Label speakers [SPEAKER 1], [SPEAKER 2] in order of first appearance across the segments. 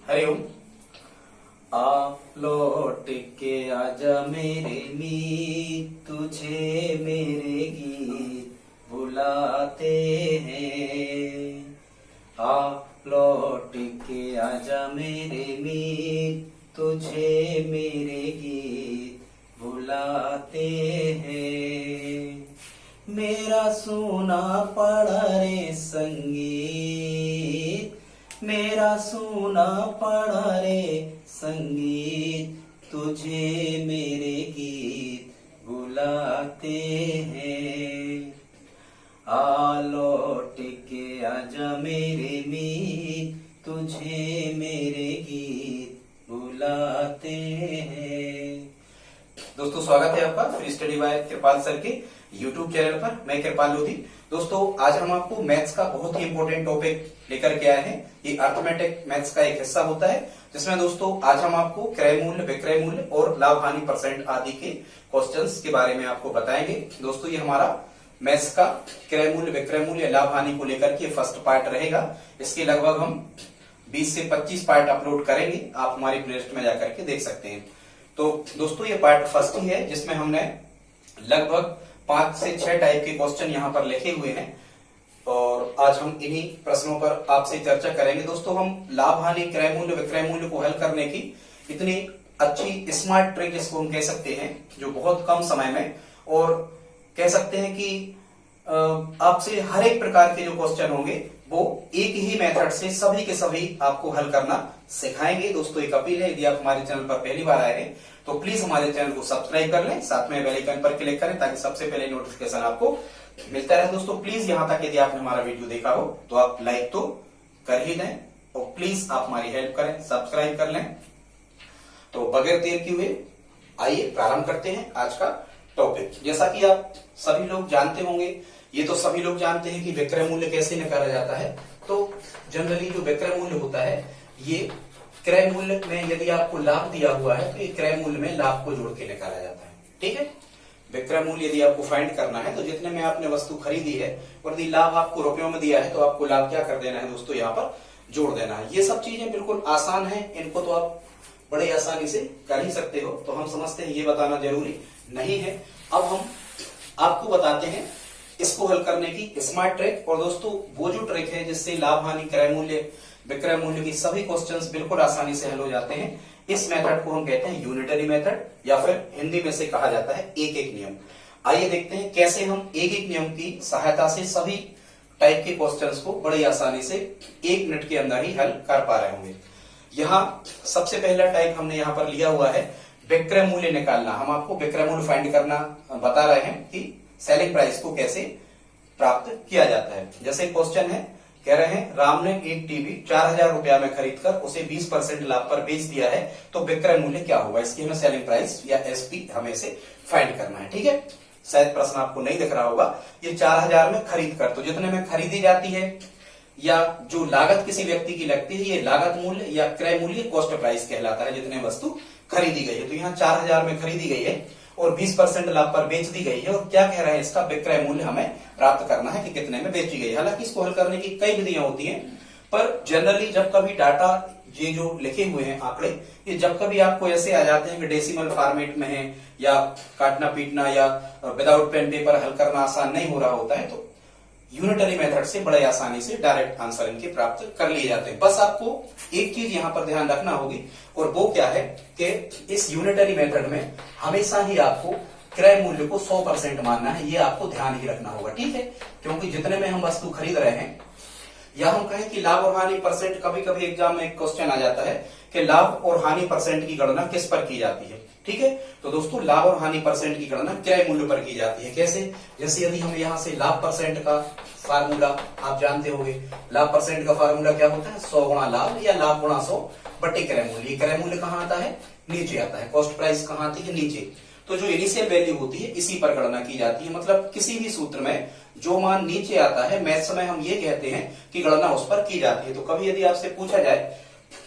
[SPEAKER 1] हरिओम। आ लौट के आजा मेरे मीत, तुझे मेरे गीत बुलाते हैं। आ लौट के आजा मेरे मीत, तुझे मेरे गीत बुलाते हैं। मेरा सुना पड़ा रे संगीत, मेरा सुना पड़ा रे संगीत, तुझे मेरे गीत बुलाते हैं। आ लौट के आजा मेरे मीत, तुझे मेरे गीत बुलाते हैं। दोस्तों, स्वागत है आपका free study by Kripal sir के यूट्यूब चैनल पर। मैं कृपाल लोधी। दोस्तों, आज हम आपको मैथ्स का बहुत ही इंपॉर्टेंट टॉपिक लेकर के आए हैं। ये अर्थमेटिक मैथ्स का एक हिस्सा होता है, जिसमें दोस्तों आज हम आपको क्रय मूल्य, विक्रय मूल्य और लाभ हानि परसेंट आदि के क्वेश्चंस के बारे में आपको बताएंगे। दोस्तों, ये हमारा मैथ्स का क्रय मूल्य, विक्रय मूल्य, लाभ हानि को लेकर के फर्स्ट पार्ट रहेगा। इसके लगभग हम 20 से 25 पार्ट अपलोड करेंगे। आप हमारी प्लेलिस्ट में जाकर के देख सकते हैं। तो दोस्तों, ये पार्ट फर्स्ट ही है, जिसमें हमने लगभग 5 से 6 टाइप के क्वेश्चन यहाँ पर लिखे हुए हैं और आज हम इन्हीं प्रश्नों पर आपसे चर्चा करेंगे। दोस्तों, हम लाभ हानि, क्रय मूल्य, विक्रय मूल्य को हल करने की इतनी अच्छी स्मार्ट ट्रिक, इसको हम कह सकते हैं, जो बहुत कम समय में और कह सकते हैं कि आपसे हर एक प्रकार के जो क्वेश्चन होंगे वो एक ही मेथड से सभी के सभी आपको हल करना सिखाएंगे। दोस्तों, एक अपील है, यदि आप हमारे चैनल पर पहली बार आए हैं तो प्लीज हमारे चैनल को सब्सक्राइब कर लें, साथ में बेल आइकन पर क्लिक करें ताकि सबसे पहले नोटिफिकेशन आपको मिलता रहे। दोस्तों, प्लीज यहाँ तक यदि आपने हमारा वीडियो देखा हो तो आप लाइक तो कर ही दें और प्लीज आप हमारी हेल्प करें, सब्सक्राइब कर लें। तो बगैर देर किए हुए आइए प्रारंभ करते हैं आज का टॉपिक। जैसा कि आप सभी लोग जानते होंगे, ये तो सभी लोग जानते हैं कि विक्रय मूल्य कैसे निकाला जाता है। तो जनरली जो विक्रय मूल्य होता है, ये क्रय मूल्य में यदि आपको लाभ दिया हुआ है तो ये क्रय मूल्य में लाभ को जोड़ के निकाला जाता है। ठीक है, विक्रय मूल्य यदि आपको फाइंड करना है तो जितने में आपने वस्तु खरीदी है और यदि लाभ आपको रुपयों में दिया है तो आपको लाभ क्या कर देना है दोस्तों, यहाँ पर जोड़ देना है। ये सब चीजें बिल्कुल आसान है, इनको तो आप बड़े आसानी से कर ही सकते हो। तो हम समझते हैं ये बताना जरूरी नहीं है। अब हम आपको बताते हैं इसको हल करने की स्मार्ट ट्रिक। और दोस्तों, वो जो ट्रिक है जिससे लाभ हानि, क्रय मूल्य, विक्रय मूल्य की सभी क्वेश्चंस बिल्कुल आसानी से हल हो जाते हैं, इस मेथड को हम कहते हैं यूनिटरी मेथड, या फिर हिंदी में से कहा जाता है एक एक नियम। आइए देखते हैं कैसे हम एक एक नियम की सहायता से सभी टाइप के क्वेश्चंस को बड़ी आसानी से 1 मिनट के अंदर ही हल कर पा रहे होंगे। यहाँ सबसे पहला टाइप हमने यहाँ पर लिया हुआ है विक्रय मूल्य निकालना। हम आपको विक्रय मूल्य फाइंड करना बता रहे हैं कि सेलिंग प्राइस को कैसे प्राप्त किया जाता है। जैसे क्वेश्चन है, कह रहे हैं राम ने एक टीवी 4000 रुपया में खरीदकर उसे 20% लाभ पर बेच दिया है, तो विक्रय मूल्य क्या होगा। इसकी हमें सेलिंग प्राइस या एसपी हमें इसे फाइंड करना है। ठीक है, शायद प्रश्न आपको नहीं दिख रहा होगा। ये 4000 में खरीद कर, तो जितने में खरीदी जाती है या जो लागत किसी व्यक्ति की लगती है, ये लागत मूल्य या क्रय मूल्य, कॉस्ट प्राइस कहलाता है, जितने वस्तु खरीदी गई है। तो यहाँ 4000 में खरीदी गई है और 20% लाभ पर बेच दी गई है, और क्या कह रहे हैं, इसका विक्रय मूल्य हमें प्राप्त करना है कि कितने में बेची गई है। हालांकि इसको हल करने की कई विधियां होती हैं, पर जनरली जब कभी डाटा, ये जो लिखे हुए हैं आंकड़े, ये जब कभी आपको ऐसे आ जाते हैं कि डेसिमल फॉर्मेट में है या काटना पीटना या विदाउट पेन पेपर हल करना आसान नहीं हो रहा होता है, तो यूनिटरी मेथड से बड़े आसानी से डायरेक्ट आंसर इनके प्राप्त कर लिए जाते हैं। बस आपको एक चीज यहाँ पर ध्यान रखना होगी, और वो क्या है कि इस यूनिटरी मेथड में हमेशा ही आपको क्रय मूल्य को 100% मानना है। ये आपको ध्यान ही रखना होगा। ठीक है, क्योंकि जितने में हम वस्तु खरीद रहे हैं, या हम कहें कि लाभ और हानि परसेंट, कभी कभी एग्जाम में एक क्वेश्चन आ जाता है कि लाभ और हानि परसेंट की गणना किस पर की जाती है। ठीक है, तो दोस्तों, लाभ और हानि परसेंट की गणना क्रय मूल्य पर की जाती है। कैसे, जैसे यदि हम यहाँ से लाभ परसेंट का फार्मूला आप जानते होंगे, लाभ परसेंट का फार्मूला क्या होता है, 100 गुणा लाभ या लाभ गुणा 100 बटे क्रय मूल्य। क्रय मूल्य कहाँ आता है, नीचे आता है। कॉस्ट प्राइस कहाँ आती है, नीचे। तो जो इनिशियल वैल्यू होती है इसी पर गणना की जाती है। मतलब किसी भी सूत्र में जो मान नीचे आता है, मैथ्स में हम ये कहते हैं कि गणना उस पर की जाती है। तो कभी यदि आपसे पूछा जाए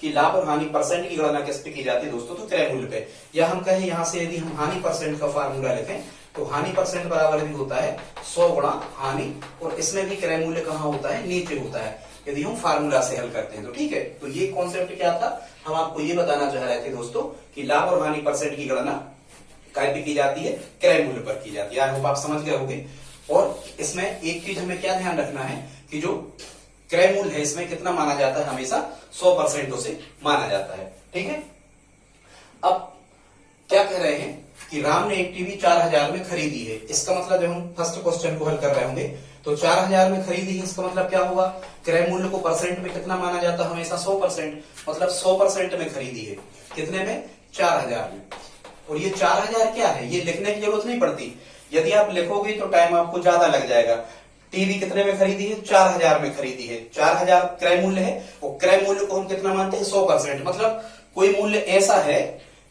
[SPEAKER 1] कि लाभ और हानि परसेंट की गणना किस पे की जाती है दोस्तों, तो क्रय मूल्य पे। या हम कहें यहाँ से यदि हम हानि परसेंट का फार्मूला लिखें, तो हानि परसेंट बराबर भी होता है 100 गुणा हानि, और इसमें भी क्रय मूल्य कहाँ होता है, नीचे होता है।
[SPEAKER 2] यदि हम फार्मूला से हल करते हैं तो। ठीक है, तो ये कॉन्सेप्ट क्या था, हम आपको ये बताना चाह रहे थे दोस्तों कि लाभ और हानि परसेंट की गणना काय पे की जाती है, क्रय मूल्य पर की जाती है। आई होप आप समझ गए होंगे। और इसमें एक चीज हमें क्या ध्यान रखना है कि जो क्रय मूल्य है इसमें कितना माना जाता है, हमेशा 100% उसे माना जाता है। ठीक है, अब क्या कह रहे हैं कि राम ने एक टीवी 4000 में खरीदी है। इसका मतलब जब हम फर्स्ट क्वेश्चन को हल कर रहे होंगे तो 4000 में खरीदी है, इसका मतलब क्या होगा, क्रय मूल्य को परसेंट में कितना माना जाता है, हमेशा 100%, मतलब 100% में खरीदी है। कितने में, 4000 में। और ये 4000 क्या है, ये लिखने की जरूरत नहीं पड़ती, यदि आप लिखोगे तो टाइम आपको ज्यादा लग जाएगा। टीवी कितने में खरीदी है, 4000 में खरीदी है। 4000 क्रय मूल्य है, और क्रय मूल्य को हम कितना मानते हैं, 100%। मतलब कोई मूल्य ऐसा है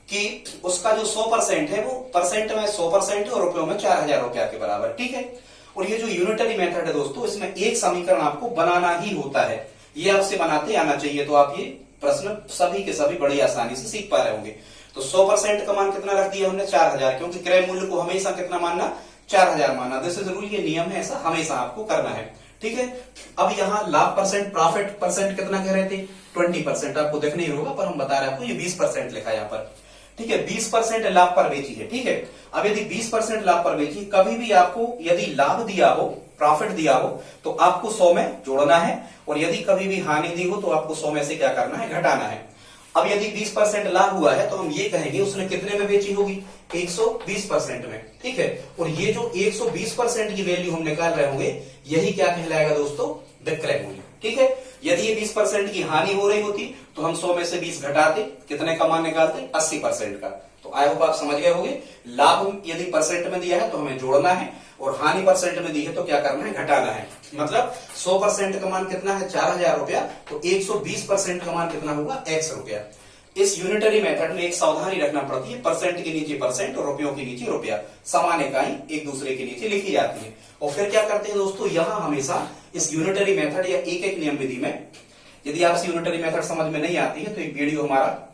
[SPEAKER 2] कि उसका जो 100% है वो परसेंट में 100% है और रुपयों में 4000 रुपया के बराबर। ठीक है, और ये जो यूनिटरी मेथड है दोस्तों, इसमें एक समीकरण आपको बनाना ही होता है, ये आपसे बनाते आना चाहिए, तो आप ये प्रश्न सभी के सभी बड़ी आसानी से सीख पा रहे होंगे। तो 100% का मान कितना रख दिया हमने, 4000, क्योंकि क्रय मूल्य को हमेशा कितना मानना, 4000 मानना। दिस इज रूल, ये नियम है, ऐसा हमेशा आपको करना है। ठीक है, अब यहाँ लाभ परसेंट, प्रॉफिट परसेंट कितना कह रहे थे, 20%। आपको देखने ही होगा, पर हम बता रहे हैं आपको, ये 20% लिखा है यहाँ पर। ठीक है, 20% लाभ पर बेची है। ठीक है, अब यदि 20% लाभ पर बेची, कभी भी आपको यदि लाभ दिया हो, प्रॉफिट दिया हो, तो आपको 100 में जोड़ना है, और यदि कभी भी हानि दी हो तो आपको 100 में से क्या करना है, घटाना है। अब यदि 20% लाभ हुआ है तो हम ये कहेंगे उसने कितने में बेची होगी, 120% में। ठीक है, और ये जो 120% की वैल्यू हम निकाल रहे होंगे, यही क्या कहलाएगा दोस्तों, विक्रय मूल्य। ठीक है, यदि ये 20% की हानि हो रही होती तो हम 100 में से 20 घटाते, कितने का मान निकालते, 80% का। तो आई होप आप समझ गए होंगे, लाभ यदि परसेंट में दिया है तो हमें जोड़ना है, और हानि परसेंट में दी है तो क्या करना है, घटाना है। मतलब 100% का मान कितना है, 4000 रुपया, तो 120% का मान कितना होगा, x रुपया। इस यूनिटरी मेथड में एक सावधानी रखना पड़ती है, परसेंट के नीचे परसेंट और रुपयों के नीचे रुपया, समान इकाई एक दूसरे के नीचे लिखी जाती है। और फिर क्या करते हैं दोस्तों, यहां हमेशा इस यूनिटरी मेथड या एक एक नियम विधि में, यदि आप इस यूनिटरी मेथड समझ में नहीं आती है तो एक वीडियो हमारा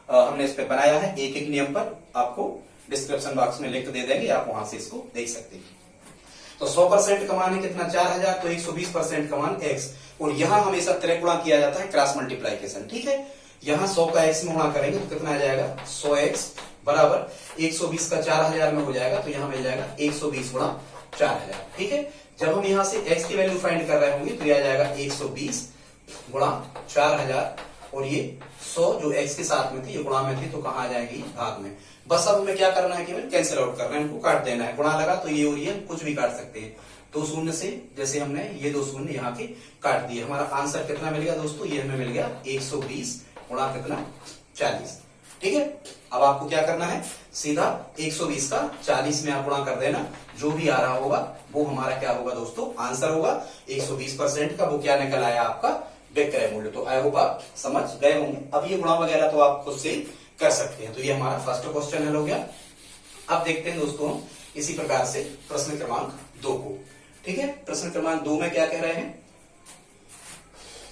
[SPEAKER 2] हमने इस पे बनाया है, एक एक नियम पर, आपको डिस्क्रिप्शन बॉक्स में लिंक दे देंगे, आप वहां से इसको देख सकते हैं। तो 100% का मान है कितना, 4000, तो 120% का मान x, और यहां हमेशा त्रिगुणा किया जाता है, क्रॉस मल्टीप्लाइकेशन। ठीक है, यहां 100 का x में गुणा करेंगे तो कितना आ जाएगा, 100x बराबर 120 का 4000 में हो जाएगा, तो यहां मिल जाएगा 120 गुणा 4000। ठीक है, जब हम यहां से x की वैल्यू फाइंड कर रहे होंगे तो यह आ जाएगा 120 गुणा 4000, और ये 100 जो x के साथ में थी ये गुणा में थी, तो कहां आ जाएगी, भाग में। बस अब हमें क्या करना है, केवल कैंसिल आउट करना है, इनको काट देना है। गुणा लगा तो ये और ये कुछ भी काट सकते हैं, 2 शून्य से, जैसे हमने ये 2 शून्य यहाँ के काट दिए। हमारा आंसर कितना मिल गया दोस्तों, ये हमें मिल गया 120 गुणा कितना, 40। ठीक है, अब आपको क्या करना है, सीधा 120 का 40 में आप गुणा कर देना, जो भी आ रहा होगा वो हमारा क्या होगा दोस्तों, आंसर होगा। 120% का वो क्या निकल आया, आपका विक्रय मूल्य। तो आई होप आप समझ गए होंगे। अब ये गुणा वगैरह तो आप खुद से कर सकते हैं। तो ये हमारा फर्स्ट क्वेश्चन हल हो गया। अब देखते हैं दोस्तों हम इसी प्रकार से प्रश्न क्रमांक 2 को। ठीक है, प्रश्न क्रमांक 2 में क्या कह रहे हैं,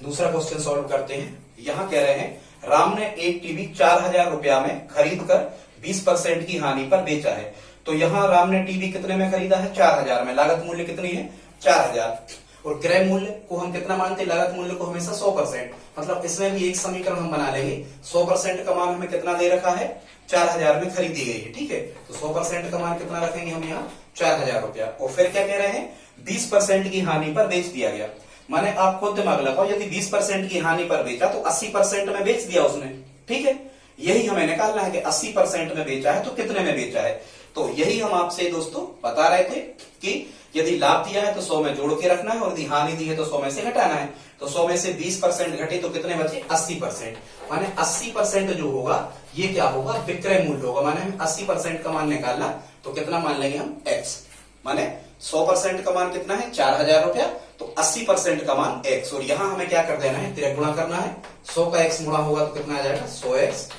[SPEAKER 2] दूसरा क्वेश्चन सॉल्व करते हैं। यहां कह रहे हैं राम ने एक टीवी 4000 रुपया में खरीद कर 20% की हानि पर बेचा है। तो यहाँ राम ने टीवी कितने में खरीदा है, 4000 में। लागत मूल्य कितनी है, 4000, और क्रय मूल्य को हम कितना मानते हैं, लागत मूल्य को हमेशा 100%। मतलब इसमें भी एक समीकरण हम बना लेंगे, 100% का मान हमें कितना दे रखा है, 4000 में खरीदी गई है। ठीक है, तो 100% का मान कितना रखेंगे हम यहाँ, 4000 रुपया। और फिर क्या कह रहे हैं, 20% की हानि पर बेच दिया गया। माने आप खुद दिमाग लगाओ, यदि 20% की हानि पर बेचा तो 80% में बेच दिया उसने। ठीक है, यही हमें निकालना है कि 80% में बेचा है तो कितने में बेचा है। तो यही हम आपसे दोस्तों बता रहे थे कि यदि लाभ दिया है तो 100 में जोड़ के रखना है, और यदि हानि दी है तो 100 में से घटाना है। तो 100 में से 20% घटे तो कितने बचे, 80%। माने 80% जो होगा ये क्या होगा, विक्रय मूल्य होगा। माने हमें 80% का मान निकालना, तो कितना मान लेंगे हम, x। माने 100% का मान कितना है, 4000 रुपया, तो 80% का मान x। और यहां हमें क्या कर देना है, त्रिगुणा करना है। 100 का x गुणा होगा तो कितना आ जाएगा, 100x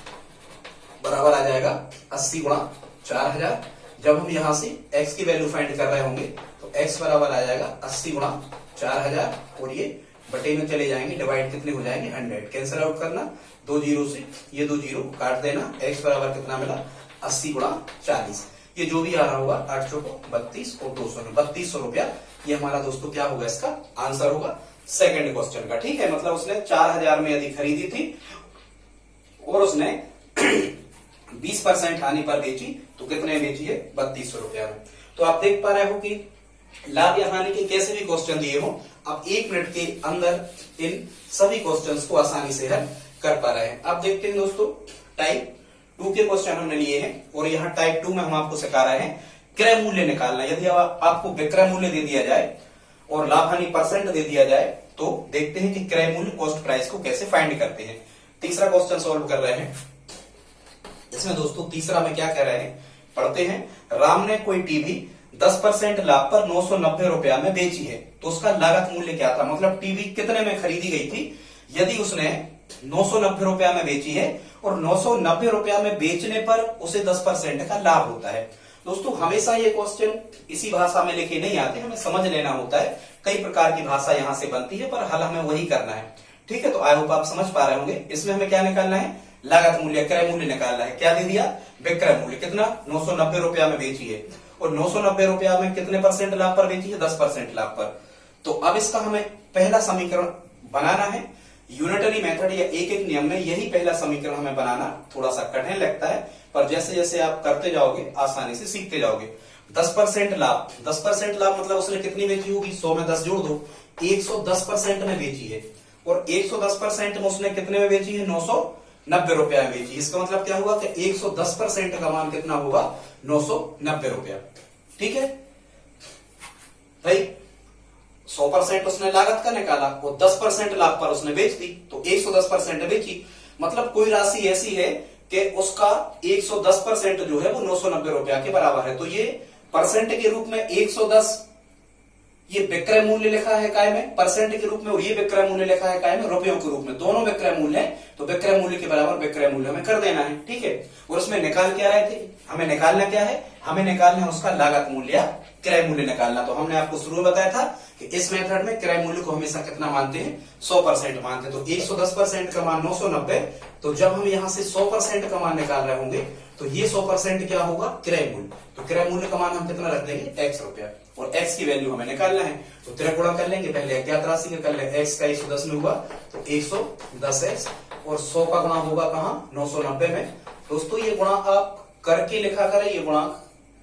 [SPEAKER 2] बराबर आ जाएगा 80 गुणा 4000। जब हम यहां से x की वैल्यू फाइंड कर रहे होंगे तो x बराबर आ जाएगा 80 गुणा 4000, और ये बटे में चले जाएंगे, डिवाइड कितने हो जाएंगे, 100। कैंसिल आउट करना, 2 जीरो से ये 2 जीरो काट देना। x बराबर कितना मिला, 80 गुणा 40। ये जो भी आ रहा होगा 8 चौको 32 और 200 3200 रुपया, ये हमारा दोस्तों क्या होगा, इसका आंसर होगा। सेकंड क्वेश्चन का, ठीक है। मतलब उसने 4000 में यदि खरीदी थी और उसने 20% हानि पर बेची तो कितने बेची है? 3200 रुपया में। तो आप देख पा रहे हो कि लाभ या हानि के कैसे भी क्वेश्चन दिए हो, आप 1 मिनट के अंदर इन सभी क्वेश्चंस को आसानी से हल कर पा रहे हैं। आप देखते हैं दोस्तों, टाइप 2 के क्वेश्चन हमने लिए हैं और यहाँ टाइप 2 में हम आपको सिखा रहे हैं क्रय मूल्य निकालना। यदि आपको विक्रय मूल्य दे दिया जाए और लाभ हानि परसेंट दे दिया जाए तो देखते हैं कि क्रय मूल्य कॉस्ट प्राइस को कैसे फाइंड करते हैं। तीसरा क्वेश्चन सॉल्व कर रहे हैं। इसमें दोस्तों तीसरा में क्या कह रहे हैं, पढ़ते हैं। राम ने कोई टीवी 10% लाभ पर 990 रुपया में बेची है तो उसका लागत मूल्य क्या था? मतलब टीवी कितने में खरीदी गई थी? यदि उसने 990 रुपया में बेची है और 990 रुपया में बेचने पर उसे 10% का लाभ होता है। दोस्तों हमेशा ये क्वेश्चन इसी भाषा में लिखे नहीं आते, हमें समझ लेना होता है। कई प्रकार की भाषा यहां से बनती है पर हल हमें वही करना है, ठीक है। तो आई होप आप समझ पा रहे होंगे। इसमें हमें क्या निकालना है? लागत मूल्य, क्रय मूल्य निकालना है। क्या दे दिया? विक्रय मूल्य। कितना? 990 रुपया में बेची है और 990 रुपया में कितने परसेंट लाभ पर बेची है? 10% लाभ पर। तो अब इसका हमें पहला समीकरण बनाना है। यूनिटरी मेथड या एक एक नियम में यही पहला समीकरण हमें बनाना थोड़ा सा कठिन लगता है, पर जैसे जैसे आप करते जाओगे आसानी से सीखते जाओगे। 10% लाभ, 10% लाभ मतलब उसने कितनी बेची होगी? 100 में 10 जोड़ दो, 110% में बेची है और 110% में उसने कितने में बेची है? 990 रुपया में बेची। इसका मतलब क्या होगा कि 110% का मान कितना होगा? 990 रुपया, ठीक है भाई। 100% उसने लागत का निकाला और 10% लाभ पर उसने बेच दी तो 110% बेची। मतलब कोई राशि ऐसी है कि उसका 110% जो है वो 990 रुपया के बराबर है। तो ये परसेंट के रूप में 110 ये विक्रय मूल्य लिखा है काय में परसेंट के रूप में और ये विक्रय मूल्य लिखा है काय में रुपयों के रूप में। दोनों विक्रय मूल्य है तो विक्रय मूल्य के बराबर विक्रय मूल्य हमें कर देना है, ठीक है। और उसमें निकाल क्या रहे थे? हमें निकालना क्या है? हमें निकालना है उसका लागत मूल्य या क्रय मूल्य निकालना। तो हमने आपको शुरू में बताया था कि इस मेथड में क्रय मूल्य को हमेशा कितना मानते हैं? 100% मानते हैं। तो 110% का मान 990, तो जब हम यहाँ से 100% का मान निकाल रहे होंगे तो ये 100% क्या होगा? क्रय मूल्य। तो क्रय मूल्य का मान हम कितना रख देंगे? x रुपया और x की वैल्यू हमें निकालना है। तो त्रिक गुणा कर लेंगे, पहले अज्ञात राशि का कर ले। x का 110 में हुआ तो 110x और 100 का गुणा होगा कहाँ? 990 में। दोस्तों ये गुणा आप करके लिखा करें, ये गुणा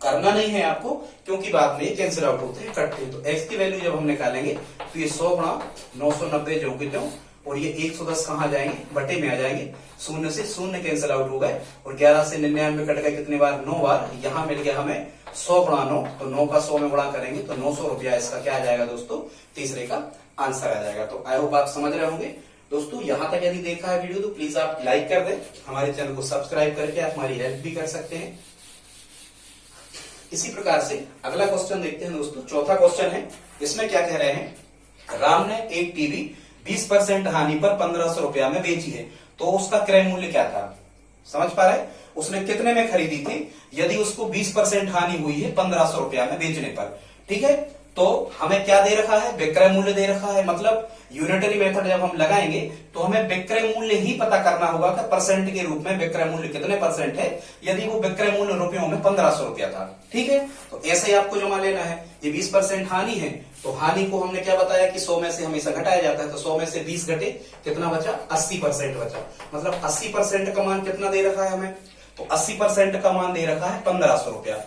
[SPEAKER 2] करना नहीं है आपको क्योंकि बाद में कैंसिल आउट होते हैं, कटते हैं। तो x की वैल्यू जब हम निकालेंगे तो ये 100 गुणा 990 जो कि त्यों और ये 110 कहाँ जाएंगे? बटे में आ जाएंगे। शून्य से शून्य कैंसिल आउट हो गए और 11 से 99 कट गए कितने बार? 9 बार। यहाँ मिल गया हमें 100 गुणा 9, तो 9 का 100 में गुणा करेंगे तो 900 रुपया इसका क्या आ जाएगा दोस्तों? तीसरे का आंसर आ जाएगा। तो आई होप आप समझ रहे होंगे। दोस्तों यहाँ तक यदि देखा है वीडियो तो प्लीज आप लाइक कर दें, हमारे चैनल को सब्सक्राइब करके आप हमारी हेल्प भी कर सकते हैं। इसी प्रकार से अगला क्वेश्चन देखते हैं दोस्तों। चौथा क्वेश्चन है, इसमें क्या कह रहे हैं? राम ने एक टीवी 20% हानि पर 1500 रुपया में बेची है तो उसका क्रय मूल्य क्या था? समझ पा रहे? उसने कितने में खरीदी थी यदि उसको 20% हानि हुई है 1500 रुपया में बेचने पर, ठीक है। तो हमें क्या दे रखा है? विक्रय मूल्य दे रखा है। मतलब यूनिटरी मेथड जब हम लगाएंगे तो हमें विक्रय मूल्य ही पता करना होगा कि परसेंट के रूप में विक्रय मूल्य कितने परसेंट है। यदि वो विक्रय मूल्य रुपयों में 1500 रुपया था, ठीक है, तो ऐसे ही आपको जमा लेना है। ये 20% हानि है तो हानि को हमने क्या बताया कि 100 में से हमेशा घटाया जाता है। तो 100 में से 20 घटे कितना बचा? 80% बचा। मतलब 80% का मान कितना दे रखा है हमें? तो 80% का मान दे रखा है 1500 रुपया।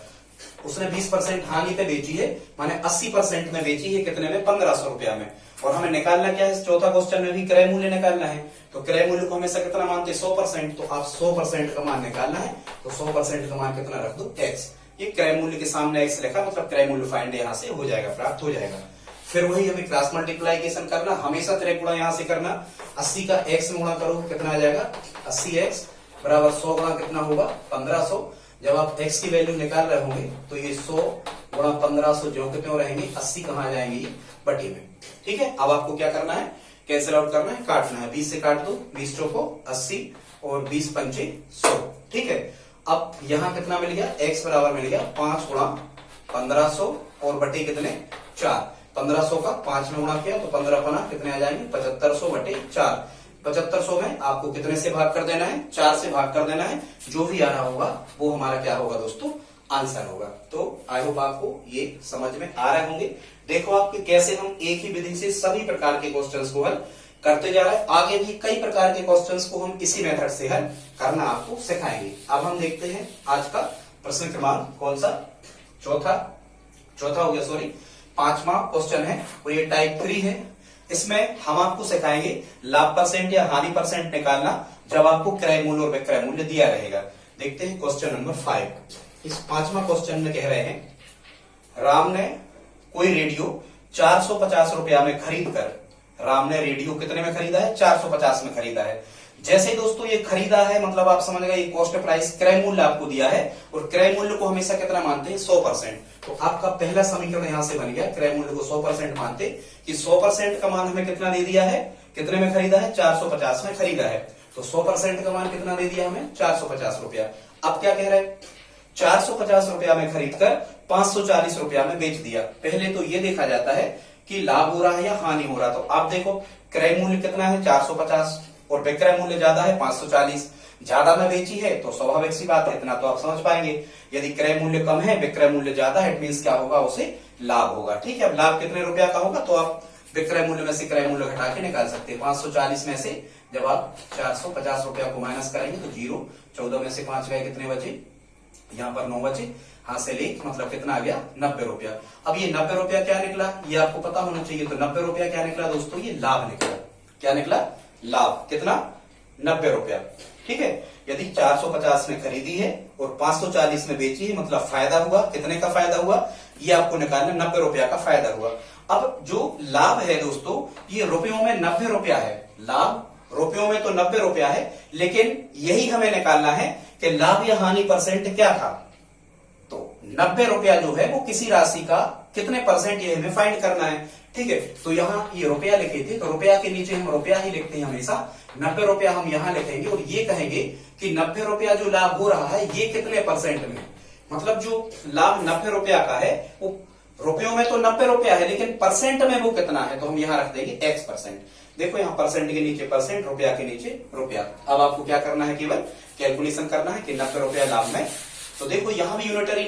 [SPEAKER 2] उसने 20% हानि पे बेची है, माने 80% में बेची है कितने में? 1500 रुपया में। और हमें निकालना क्या है? चौथा क्वेश्चन में भी क्रय मूल्य निकालना है। तो क्रय मूल्य को हमेशा कितना मानते हैं? 100%। तो आप 100% का मान निकालना है तो 100% का मान कितना रख दो? x। ये क्रय मूल्य के सामने x लिखा, मतलब क्रय मूल्य फाइंड यहाँ से हो जाएगा, प्राप्त हो जाएगा। फिर वही हमें क्रॉस मल्टीप्लाइकेशन करना, हमेशा त्रिक गुणा यहाँ से करना। 80 का x में गुणा करो कितना आ जाएगा? 80x बराबर 100 गुणा कितना होगा? 1500। जब आप x की वैल्यू निकाल रहे होंगे तो ये 100 गुणा 1500 जो कितने रहेंगे? 80 कहाँ जाएंगे? बटे में, ठीक है। अब आपको क्या करना है? कैंसिल आउट करना है, काटना है। 20 से काट दो, 20 चौको 80 और 20 पंचे 100, ठीक है। अब यहाँ कितना मिल गया? x बराबर मिल गया 5 गुणा 1500 और बटे कितने? 4। 1500 का 5 में गुणा किया तो 15 गुना कितने आ जाएंगे? 7500 बटे 4। 7500 में आपको कितने से भाग कर देना है? 4 से भाग कर देना है। जो भी आ रहा होगा वो हमारा क्या होगा दोस्तों? आंसर होगा। तो आई होप आपको ये समझ में आ रहे होंगे। देखो आपके कैसे हम एक ही विधि से सभी प्रकार के क्वेश्चंस को हल करते जा रहे हैं। आगे भी कई प्रकार के क्वेश्चंस को हम इसी मेथड से हल करना आपको सिखाएंगे। अब हम देखते हैं आज का प्रश्न क्रमांक कौन सा, चौथा हो गया, सॉरी, 5वां क्वेश्चन है और ये टाइप 3 है। इसमें हम आपको सिखाएंगे लाभ परसेंट या हानि परसेंट निकालना जब आपको क्रय मूल्य और विक्रय मूल्य दिया रहेगा। देखते हैं क्वेश्चन नंबर 5। इस 5वां क्वेश्चन में कह रहे हैं, राम ने कोई रेडियो 450 रुपया में खरीद कर, राम ने रेडियो कितने में खरीदा है, 450 में खरीदा है। जैसे दोस्तों ये खरीदा है मतलब आप समझ गए, ये कॉस्ट प्राइस क्रय मूल्य आपको दिया है और क्रय मूल्य को हमेशा कितना मानते हैं, 100%। तो आपका पहला समीकरण यहां से बन गया, क्रय मूल्य को 100% मानते कि 100% का मान हमें कितना दे दिया है, कितने में खरीदा है, 450 में खरीदा है। तो 100% का मान कितना दे दिया हमें, 450 रुपया। अब क्या कह रहे हैं, 450 रुपया में खरीद कर 540 रुपया में बेच दिया। पहले तो ये देखा जाता है कि लाभ हो रहा है या हानि हो रहा। तो आप देखो क्रय मूल्य कितना है, 450 और विक्रय मूल्य ज्यादा है 540। ज्यादा में बेची है तो स्वाभाविक सी बात है, इतना तो आप समझ पाएंगे। यदि क्रय मूल्य कम है, विक्रय मूल्य ज्यादा है, इट मींस क्या होगा, उसे लाभ होगा। ठीक है, अब लाभ कितने रुपया का होगा तो आप विक्रय मूल्य में से क्रय मूल्य घटा के निकाल सकते हैं। 540 में से जब आप 450 रुपया को माइनस करेंगे तो 0, 14 में से 5 गए, कितने बचे, यहाँ पर 9 बचे, हासिल 1, मतलब कितना आ गया, 90 रुपया। अब ये 90 रुपया क्या निकला, ये आपको पता होना चाहिए। तो 90 रुपया क्या निकला दोस्तों, ये लाभ निकला। क्या निकला, लाभ। कितना, 90 रुपया। ठीक है, यदि 450 में खरीदी है और 540 में बेची है मतलब फायदा हुआ। कितने का फायदा हुआ, ये आपको निकालना, 90 रुपया का फायदा हुआ। अब जो लाभ है दोस्तों, ये रुपयों में 90 रुपया है। लाभ रुपयों में तो 90 रुपया है, लेकिन यही हमें निकालना है कि लाभ या हानि परसेंट क्या था। तो 90 रुपया जो है वो किसी राशि का कितने परसेंट, ये हमें फाइंड करना है। ठीक है, तो यहाँ ये रुपया लिखे थे तो रुपया के नीचे हम रुपया ही लिखते हैं हमेशा। 90 रुपया हम यहाँ लिखेंगे और ये कहेंगे कि 90 रुपया जो लाभ हो रहा है ये कितने परसेंट में, मतलब जो लाभ 90 रुपया का है वो रुपयों में तो 90 रुपया है, लेकिन परसेंट में वो कितना है, तो हम यहाँ रख देंगे X%। देखो यहाँ परसेंट के नीचे परसेंट, रुपया के नीचे रुपया। अब आपको क्या करना है, केवल कैलकुलेशन करना है कि 90 रुपया लाभ में। तो देखो यहाँ भी यूनिटरी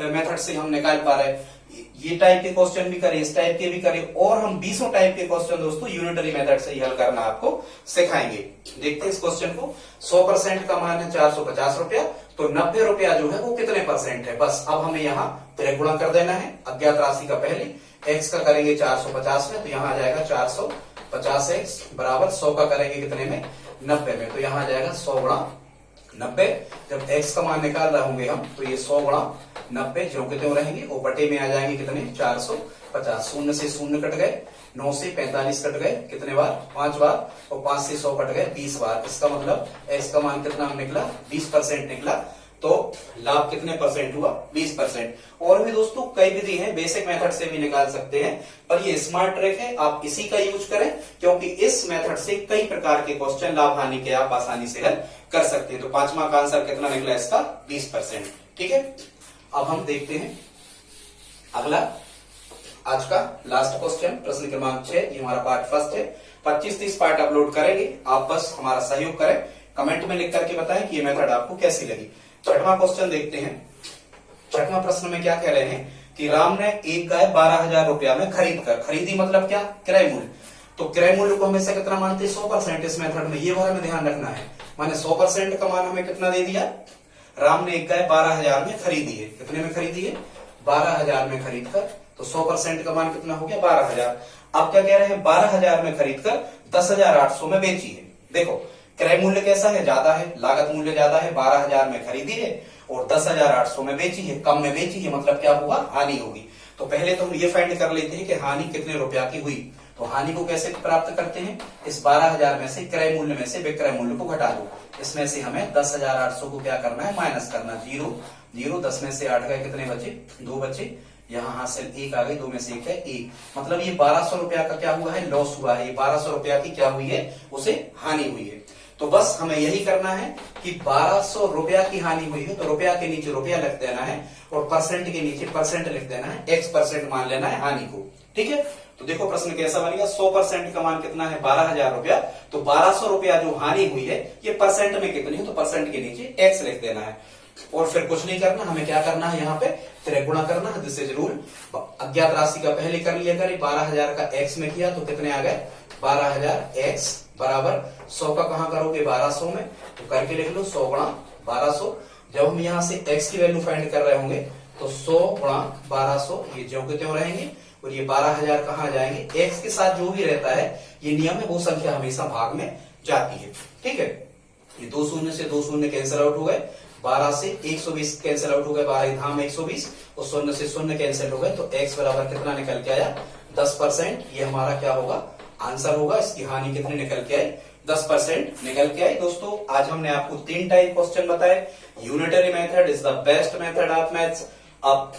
[SPEAKER 2] मेथड से हम निकाल पा रहे हैं। ये टाइप के क्वेश्चन भी करें, इस टाइप के भी करें, और हम 20 टाइप के क्वेश्चन दोस्तों यूनिटरी मेथड से ही हल करना आपको सिखाएंगे। देखते हैं इस क्वेश्चन को। 100% का मान है 450 रुपया, तो 90 रुपया जो है वो कितने परसेंट है। बस अब हमें यहाँ गुणा कर देना है अज्ञात राशि का। पहले x का करेंगे 450 में, तो यहाँ आ जाएगा 450x बराबर 100 का करेंगे कितने में, 90 में, तो यहाँ आ जाएगा 100 गुणा 90। जब x का मान निकाल रहे होंगे हम तो ये 100 गुणा 90 जो के त्यों रहेंगे, वो बटे में आ जाएंगे कितने, 450। 0 से 0 कट गए, 9 से 45 कट गए, कितने बार, 5 बार, और 5 से 100 कट गए, 20 बार। इसका मतलब x का मान कितना निकला, 20% निकला। तो लाभ कितने परसेंट हुआ, 20%। और भी दोस्तों कई विधि है, बेसिक मेथड से भी निकाल सकते हैं, पर ये स्मार्ट ट्रिक है, आप इसी का यूज करें, क्योंकि इस मेथड से कई प्रकार के क्वेश्चन लाभ हानि के आप आसानी से हल कर सकते हैं। तो 5वां का आंसर कितना निकला इसका, 20%। ठीक है, अब हम देखते हैं अगला आज का लास्ट क्वेश्चन, प्रश्न क्रमांक 6। ये हमारा पार्ट फर्स्ट है। 25-30 पार्ट अपलोड करेंगे, आप बस हमारा सहयोग करें, कमेंट में लिख करके बताएं कि ये मेथड आपको कैसी लगी। 6वां क्वेश्चन देखते हैं। 6वां प्रश्न में क्या कह रहे हैं कि राम ने एक गाय 12,000 रुपया में खरीदी मतलब क्या, क्रय मूल्य। तो क्रय मूल्य को हमेशा कितना मानते हैं, 100% इस मेथड में। ये बारे में ध्यान रखना है, माने 100% का मान हमें कितना दे दिया, राम ने एक गाय 12,000 में खरीदी है। कितने में खरीदी है, 12,000 में खरीद कर, तो 100% का मान कितना हो गया, 12,000। अब क्या कह रहे हैं, 12,000 में खरीद कर 10,800 में बेची है। देखो क्रय मूल्य कैसा है, ज्यादा है, लागत मूल्य ज्यादा है, 12,000 में खरीदी है और 10,800 में बेची है, कम में बेची है, मतलब क्या होगा, हानि होगी। तो पहले तो हम ये फाइंड कर लेते हैं कि हानि कितने रुपया की हुई। तो हानि को कैसे प्राप्त करते हैं, इस 12,000 में से क्रय मूल्य में से विक्रय मूल्य को घटा दो। इसमें से हमें 10,800 को क्या करना है, माइनस करना। 0 0, 10 में से 8 गए, कितने बचे, 2 बचे, यहाँ हासिल 1 आ गई, 2 में से 1 है 1, मतलब ये 1200 रुपया का क्या हुआ है, लॉस हुआ है। ये 1200 रुपया की क्या हुई है, उसे हानि हुई है। तो बस हमें यही करना है कि 1200 रुपया की हानि हुई है, तो रुपया के नीचे रुपया लिख देना है और परसेंट के नीचे परसेंट लिख देना है, X% मान लेना है हानि को। ठीक है, तो देखो प्रश्न कैसा बनेगा। 100% का मान कितना है, 12,000 रुपया, तो 1200 रुपया जो हानि हुई है ये परसेंट में कितनी है, तो परसेंट के नीचे X लिख देना है। और फिर कुछ नहीं करना, हमें क्या करना है यहाँ पे त्रिगुणा करना है। This is rule. अज्ञात राशि का पहले कर लिया करें, 12,000 का x में किया तो कितने आ गए 12,000 x बराबर 100 का कहां करोगे 1200 में, तो करके लिख लो 100 गुणा 1200। जब हम यहाँ से x की वैल्यू फाइंड कर रहे होंगे तो 100 गुणा 1200 ये ज्यों के त्यों रहेंगे और ये 12,000 कहां जाएंगे, x के साथ जो भी रहता है ये नियम है, वो संख्या हमेशा भाग में जाती है। ठीक है, ये 2 शून्य से 2 शून्य कैंसिल आउट हो गए, 12 से 120 कैंसिल आउट हो गए, 12 धाम 120 और शून्य से शून्य कैंसिल हो गए, तो x बराबर कितना निकल के आया 10%। ये हमारा क्या होगा आंसर होगा। इसकी हानि कितने निकल के आई 10% निकल के आई। दोस्तों आज हमने आपको 3 टाइप क्वेश्चन बताए। Unitary method is the best method of maths. अब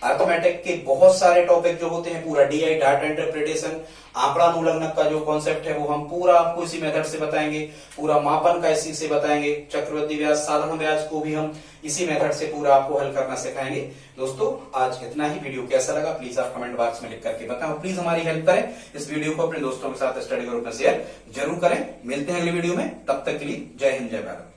[SPEAKER 2] अर्थमेटिक के बहुत सारे टॉपिक जो होते हैं, पूरा डीआई डाटा इंटरप्रिटेशन, आंकड़ा अनुलग्नक का जो कॉन्सेप्ट है वो हम पूरा आपको इसी मेथड से बताएंगे, पूरा मापन का इसी से बताएंगे, चक्रवृद्धि ब्याज साधारण ब्याज को भी हम इसी मेथड से पूरा आपको हल करना सिखाएंगे। दोस्तों आज इतना ही। वीडियो कैसा लगा प्लीज आप कमेंट बॉक्स में लिख करके बताओ। प्लीज हमारी हेल्प करें, इस वीडियो को अपने दोस्तों के साथ स्टडी ग्रुप में शेयर जरूर करें। मिलते हैं अगली वीडियो में, तब तक के लिए जय हिंद जय भारत।